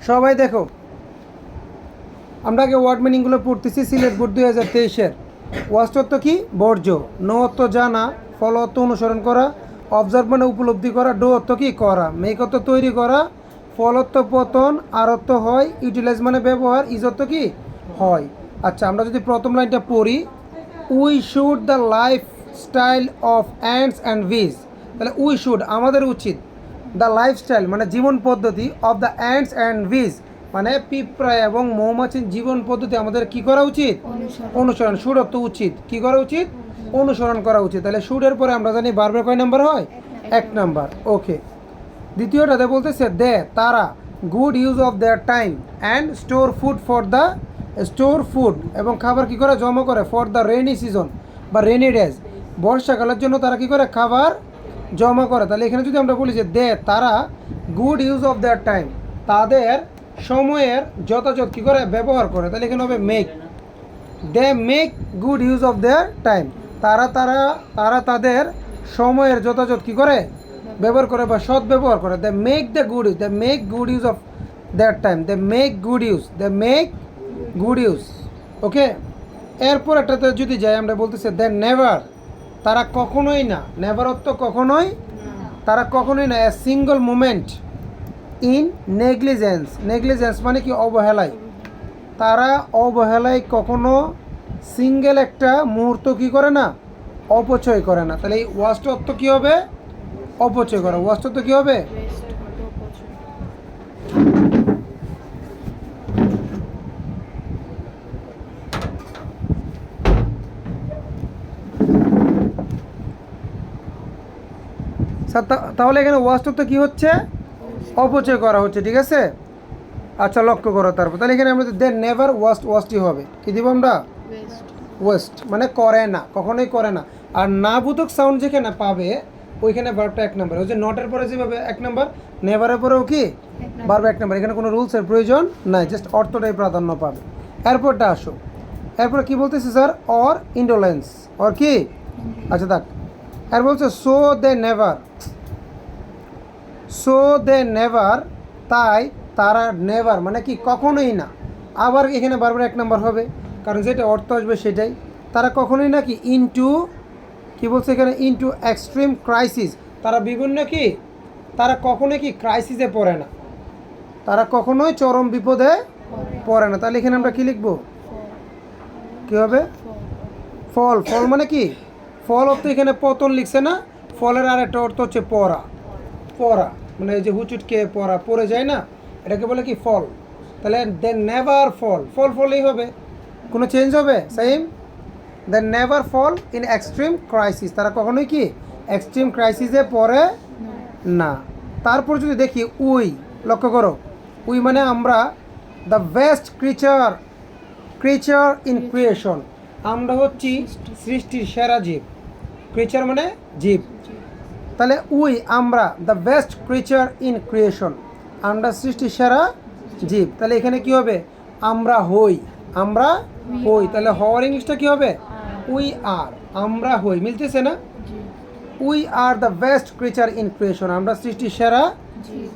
সবাই দেখো, আমরা আগে ওয়ার্ড মিনিংগুলো পড়তেছি। সিলেট বোর্ড 2023-এর ওয়াস্ট অর্থ কি? বর্জ্য। নো অর্থ জানা, ফল অর্থ অনুসরণ করা, অবজার্ভ মানে উপলব্ধি করা, ডো অর্থ কি? করা, মেক অর্থ তৈরি করা, ফল অর্থ পতন, আর অর্থ হয়, ইউটিলাইজ মানে ব্যবহার, ইজ অর্থ কি? হয়। আচ্ছা, আমরা যদি প্রথম লাইনটা পড়ি, we should the life style of ants and বিজ, তাহলে উই শুড আমাদের উচিত, দ্য লাইফস্টাইল মানে জীবন পদ্ধতি, অফ দ্য অ্যান্ডস অ্যান্ড বিজ মানে পিঁপড়া এবং মৌমাছির জীবন পদ্ধতি আমাদের কি করা উচিত? অনুসরণ। শুড অর্থ উচিত, কি করা উচিত? অনুসরণ করা উচিত। তাহলে শুডের পরে আমরা জানি বারবার কয় নাম্বার হয়? 1 নাম্বার। ওকে, দ্বিতীয়টাতে বলতেছে দে তারা good use of their time and store food for the store food এবং খাবার কি করে? জমা করে, ফর দ্য রেনি সিজন বা রেনি ডেজ বর্ষাকালের জন্য তারা কি করে? খাবার জমা করে। তাহলে এখানে যদি আমরা বলি যে দে তারা good use of their time তাদের সময়ের যথাযথ কী করে? ব্যবহার করে, তাহলে এখানে হবে make. They make good use of their time তারা তারা তারা তাদের সময়ের যথাযথ কী করে? ব্যবহার করে বা সৎ ব্যবহার করে। They make the good use, they make good use of their time, they make good use, they make good use. Okay, এরপর একটাতে যদি যাই আমরা বলতেছি দে নেভার তারা কখনোই না, নেভার অর্থ কখনোই, তারা কখনোই না, এ single moment in negligence, negligence মানে কি? অবহেলায়, তারা অবহেলায় কখনো সিঙ্গেল একটা মুহূর্ত কি করে না? অপচয় করে না। তাহলে এই ওয়াস্ট অর্থ কী হবে? অপচয় করা। ওয়াস্ট অর্থ কী হবে? তাহলে এখানে ওয়াস্ট অর্থ কী হচ্ছে? অপচয় করা হচ্ছে, ঠিক আছে? আচ্ছা, লক্ষ্য করো। তারপর তাহলে এখানে আমরা দে নেভার ওয়াস্ট, ওয়াস্টই হবে। কী দিব আমরা? ওয়েস্ট মানে করে না, কখনোই করে না। আর না বোধক সাউন্ড যেখানে পাবে ওইখানে ভার্বটা 1 নাম্বার। ওই যে নটের পরে যেভাবে 1 নাম্বার, নেভারের পরেও কি ভার্ব 1 নাম্বার। এখানে কোনো রুলসের প্রয়োজন নাই, জাস্ট অর্থটাই প্রাধান্য পাবে। এরপরটা আসো, এরপর কি বলতেছি স্যার? অর ইন্ডোলেন্স, অর কি? আচ্ছা থাক। আর বলছে so they never, so they never তাই তারা, নেভার মানে কি? কখনোই না। আবার এখানে বারবার 1 নাম্বার হবে, কারণ যেটা অর্থ আসবে সেটাই। তারা কখনোই না কি? ইনটু, কি বলছে এখানে? ইনটু এক্সট্রিম ক্রাইসিস, তারা বিভিন্ন কি? তারা কখনোই কি? ক্রাইসিসে পড়ে না, তারা কখনোই চরম বিপদে পড়ে না। তাহলে এখানে আমরা কি লিখব? কী হবে? ফল। ফল মানে কি? ফল অর্থ এখানে পতন লিখছে না, ফলের আর একটা অর্থ হচ্ছে পড়া। পড়া মানে এই যে হুচুটকে পড়া, পড়ে যায় না, এটাকে বলে কি? ফল। তাহলে দে নেভার ফল, ফল ফলেই হবে, কোনো চেঞ্জ হবে? Same. They never fall in extreme crisis, তারা কখনোই কি? এক্সট্রিম ক্রাইসিসে পড়ে না। তারপর যদি দেখি উই, লক্ষ্য করো, উই মানে আমরা, the best creature, creature in creation, আমরা হচ্ছি সৃষ্টির সেরা জীব। ক্রিচার মানে জীব। তাহলে উই আমরা, the best creature in creation, আমরা সৃষ্টির সেরা জীব। তাহলে এখানে কি হবে? আমরা হই, আমরা হই। তাহলে হওয়ার ইংলিশটা কী হবে? উই আর, আমরা হই। মিলতেছে না? We are the best creature in creation, আমরা সৃষ্টির সেরা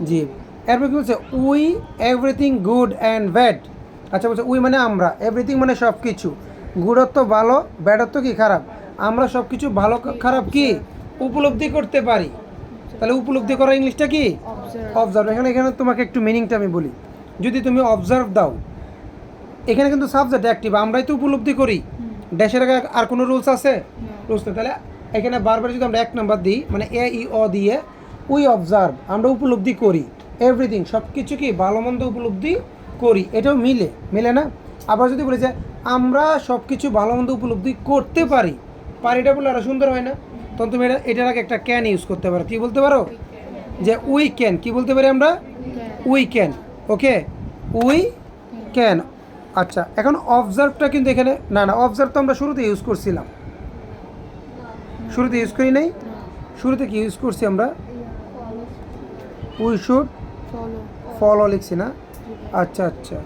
জীব। এরপর কী বলছে? We everything good and bad. আচ্ছা, বলছে উই মানে আমরা, এভরিথিং মানে সব কিছু, গুড অর্থ ভালো, ব্যাড অর্থ কি? খারাপ। আমরা সব কিছু ভালো খারাপ কি? উপলব্ধি করতে পারি। তাহলে উপলব্ধি করার ইংলিশটা কি? অবজার্ভ। এখানে এখানে তোমাকে একটু মিনিংটা আমি বলি। যদি তুমি অবজার্ভ দাও, এখানে কিন্তু সাবজেক্ট অ্যাক্টিভ, আমরাই তো উপলব্ধি করি। ড্যাশের আগে আর কোনো রুলস আছে? রুলস নেই। তাহলে এখানে বারবার যদি আমরা 1 নাম্বার দিই, মানে এ ই অ দিয়ে, উই অবজার্ভ, আমরা উপলব্ধি করি, এভরিথিং সব কিছু কি? ভালো মন্দ উপলব্ধি করি, এটাও মিলে, মিলে না? আবার যদি বলি যে আমরা সব কিছু ভালো মন্দ উপলব্ধি করতে পারি, পারিটা বলে আরও সুন্দর হয় না? তখন তুমি এটার আগে একটা ক্যান ইউজ করতে পারো। কী বলতে পারো? যে উই ক্যান। কী বলতে পারি আমরা? We can. Okay, we can. আচ্ছা, এখন অবজার্ভটা কিন্তু এখানে না, না অবজার্ভ তো আমরা শুরুতে ইউজ করছিলাম। শুরুতে ইউজ করি নাই? শুরুতে কি ইউজ করছি আমরা? উই শুড ফলো লিখছি না? আচ্ছা আচ্ছা,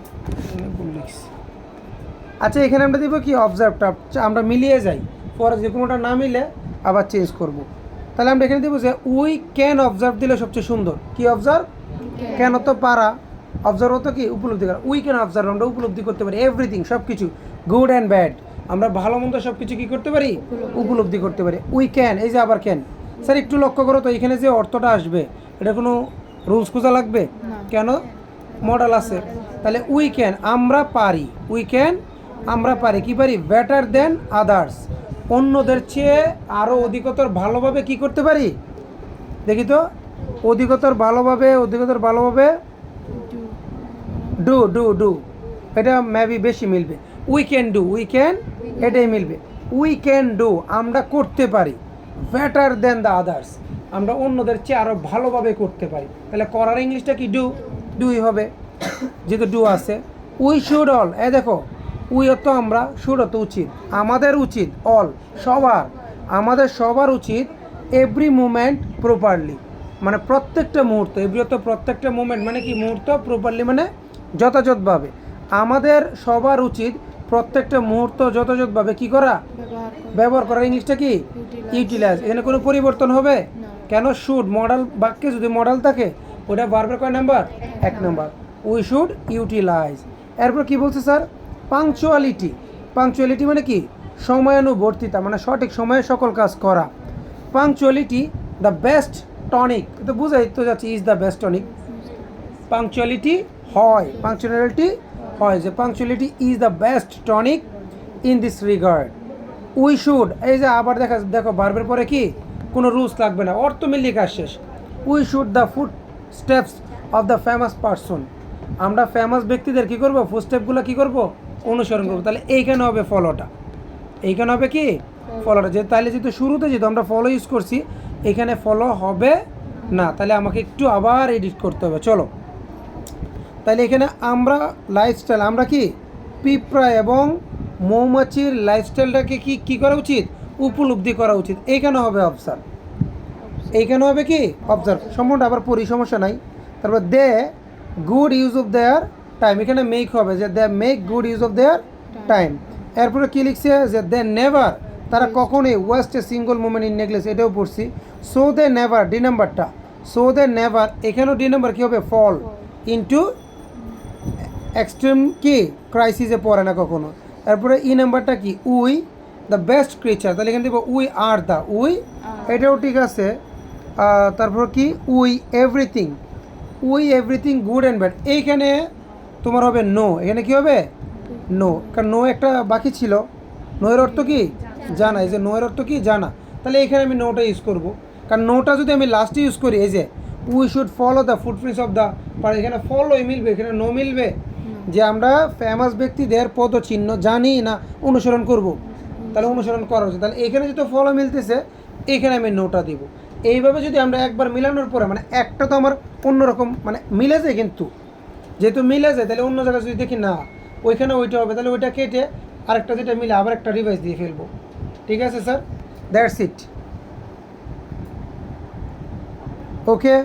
ভুল লিখছি। আচ্ছা, এখানে আমরা দিব কি? অবজার্ভটা আমরা মিলিয়ে যাই, পরে যে কোনোটা না মিলে আবার চেঞ্জ করব। তাহলে আমরা এখানে দেবো যে উই ক্যান অবজার্ভ দিলে সবচেয়ে সুন্দর। কি অবজার্ভ? কেন তো পারা, অবজার্ভ তো কি উপলব্ধি করা, উই ক্যান অবজার্ভ, আমরা উপলব্ধি করতে পারি এভরিথিং, সব কিছু, গুড অ্যান্ড ব্যাড, আমরা ভালো মন্দ সব কিছু কী করতে পারি, উপলব্ধি করতে পারি। উই ক্যান, এই যে আবার ক্যান, স্যার একটু লক্ষ্য করো তো এখানে যে অর্থটা আসবে এটা কোনো রুলস খোঁজা লাগবে কেন, মডেল আছে। তাহলে উই ক্যান, আমরা পারি, উই ক্যান, আমরা পারি, কি পারি, বেটার দেন আদার্স, অন্যদের চেয়ে আরও অধিকতর ভালোভাবে কি করতে পারি, দেখি তো, অধিকতর ভালোভাবে ডু ডু ডু, এটা মেবি বেশি মিলবে, we can do, we can, এটাই মিলবে, উই ক্যান ডু, আমরা করতে পারি, বেটার দেন দ্য আদার্স, আমরা অন্যদের চেয়ে আরও ভালোভাবে করতে পারি। তাহলে করার ইংলিশটা কি, ডু, ডুই হবে, যেহেতু ডু আছে। উই শুড অল, দেখো উই অর্থ আমরা, শুড অর্থ উচিত, আমাদের উচিত, অল সবার, আমাদের সবার উচিত, এভরি মুমেন্ট প্রপারলি, মানে প্রত্যেকটা মুহূর্ত, এভরি অর্থ প্রত্যেকটা মুমেন্ট মানে কি মুহূর্ত, প্রপারলি মানে যথাযথভাবে, আমাদের সবার উচিত প্রত্যেকটা মুহূর্ত যথাযথভাবে কি করা, ব্যবহার করার ইংলিশটা কি, ইউটিলাইজ, এখানে কোনো পরিবর্তন হবে কেন, শুড, মডেল বাক্যে যদি মডেল থাকে ওটা ভার্বের কয় number, 1 number, we should utilize. এরপর কি বলছে স্যার, পাংচুয়ালিটি, পাংচুয়ালিটি মানে কি সময়ানুবর্তিতা, মানে সঠিক সময়ে সকল কাজ করা, পাংচুয়ালিটি দ্য বেস্ট টনিক, তো বুঝাই তো যাচ্ছে, is the best tonic, punctuality হয়, পাংচুয়ালিটি হয়, যে punctuality is the best tonic in this regard. We should, এই যে আবার দেখো ভার্বের পরে কি কোনো রুলস লাগবে না, অর্থ মিলিয়ে কাজ শেষ। We should the foot steps of the famous person, আমরা ফেমাস ব্যক্তিদের কী করবো, ফুট স্টেপগুলো কী করবো, অনুসরণ করবো। তাহলে এইখানে হবে ফলোটা, এইখানে হবে কি ফলোটা, যে তাহলে যেহেতু শুরুতে যেহেতু আমরা ফলো ইউজ করছি, এখানে ফলো হবে না, তাহলে আমাকে একটু আবার এডিট করতে হবে। চলো তাহলে এখানে আমরা লাইফস্টাইল, আমরা কি পিঁপড়া এবং মৌমাছির লাইফস্টাইলটাকে কি করা উচিত, উপলব্ধি করা উচিত, এইখানে হবে অবজার্ভ, এইখানে হবে কি অবজার্ভ, সম্পূর্ণ আবার পরি, সমস্যা নাই। তারপর they good use of their time, এখানে মেক হবে, যে they make good use of their time. এরপরে কী লিখছে, যে দে নেভার, তারা কখনোই waste a single moment in নেগলেস, এটাও পড়ছি। সো দে নেভার, ডি নাম্বারটা, সো দে নেভার, এখানেও ডি নাম্বার কী হবে, ফল ইনটু এক্সট্রিম কি ক্রাইসিসে পড়ে না কখনো। তারপরে ই নাম্বারটা কি, উই দ্য বেস্ট ক্রিচার, তাহলে এখানে দেবো উই আর দ্য, উই এটাও ঠিক আছে। তারপর কি, we everything good and bad, এইখানে তোমার হবে নো, এখানে কি হবে নো, কারণ নো একটা বাকি ছিল, নো এর অর্থ কি জানা, এই যে নো এর অর্থ কি জানা, তাহলে এখানে আমি নোটা ইউজ করব, কারণ নোটা যদি আমি লাস্টে ইউজ করি, এই যে we should follow the footprints of the, এখানে ফলোই মিলবে, এখানে নো মিলবে, যে আমরা ফেমাস ব্যক্তিদের পদচিহ্ন জানি না অনুসরণ করব, তাহলে অনুসরণ করা উচিত, তাহলে এখানে যেহেতু ফলো মিলতেছে এখানে আমি নোটা দিব। এইভাবে যদি আমরা একবার মিলানোর পরে, মানে একটা তো আমার অন্যরকম মানে মিলে যায়, কিন্তু যেহেতু মিলে যায় তাহলে অন্য জায়গায় যদি দেখি না ওইখানে ওইটা হবে, তাহলে ওইটা কেটে আরেকটা যেটা মিলে আবার একটা রিভাইজ দিয়ে ফেলবো। ঠিক আছে স্যার, দ্যাটস ইট, ওকে।